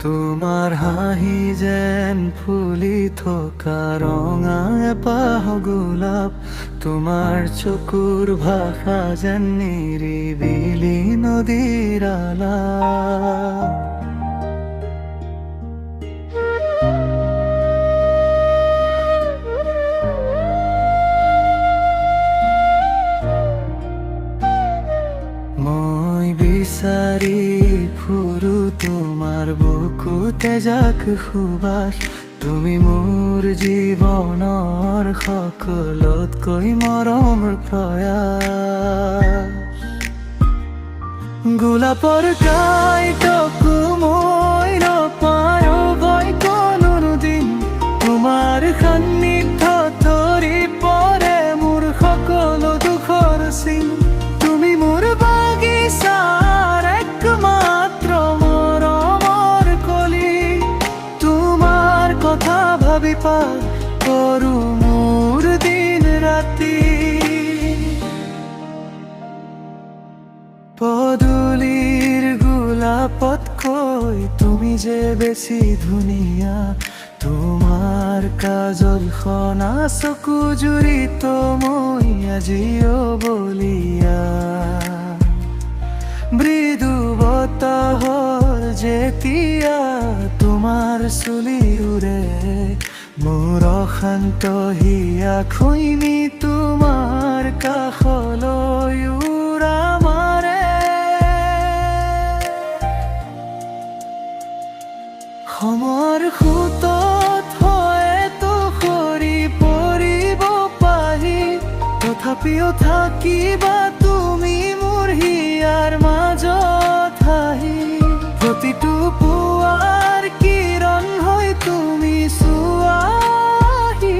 তোমাৰ হাঁহি যেন ফুলি থকা ৰঙা এপাহ গোলাপ, তোমাৰ চকুৰ ভাষা যেন নিৰিবিলি নদীৰ আলাপ। মই বিচাৰি ফুৰো তোমাৰ বুকুতে যাক সুবাস, তুমি মোৰ জীৱনৰ সকলোতকৈ মৰমৰ প্ৰয়াস। গোলাপৰ কাইটকো মই নাপাওঁ ভয় কোনোদিন, তোমাৰ সান্নিধ্যত ধৰি পৰে মোৰ সকলো দুখৰ চিন। তুমি মোৰ বাগিচাৰ একমাত্ৰ মৰমৰ কলি, তোমাৰ কথা ভাবি পাৰ কৰো মোৰ দিন ৰাতি। পদূলিৰ গোলাপতকৈ তুমি যে বেছি ধুনীয়া, তোমাৰ কাজল সনা চকু জুৰিত মই আজিও বলিয়া। মৃদু বতাহৰ যেতিয়া তোমাৰ চুলি উৰে, মোৰ অশান্ত হিয়া খৈনী তোমাৰ কাষলৈ উৰা মাৰে। সময়ৰ সোঁতত হয়তো সৰি পৰিব পাহি, তথাপিও থাকিবা তুমি মোৰ হিয়াৰ মাজত হাঁহি। প্ৰতিটো পুৱাৰ কিৰণ হৈ তুমি চোৱাহি,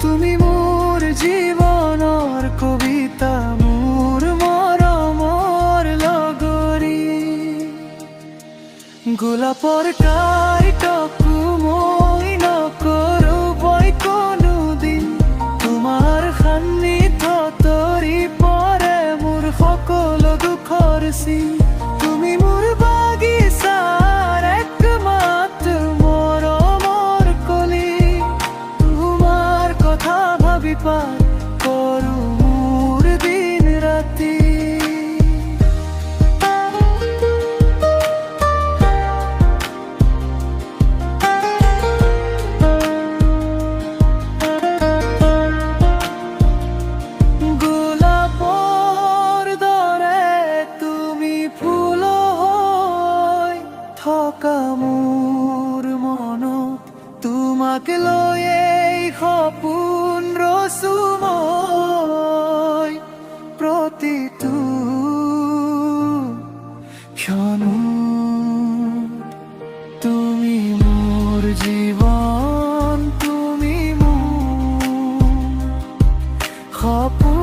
তুমি মোৰ জীৱনৰ কবিতা, মোৰ মৰমৰ লগৰী। গোলাপৰ কাইটকো মই নকৰো ভয় কোনোদিন, তোমাৰ সান্নিধ্যত ধৰি পৰে মোৰ সকলো দুখৰ চিন। তুমি মোৰ বাগিচাৰ একমাত্ৰ মৰমৰ কলি, তোমাৰ কথা ভাবি পাৰ কৰো মোৰ দিন ৰাতি। থকা মোৰ মনত তোমাক লৈয়েই সপোন ৰচো মই, প্ৰতিটো ক্ষণ তুমি মোৰ জীৱন, তুমি মোৰ সপোন।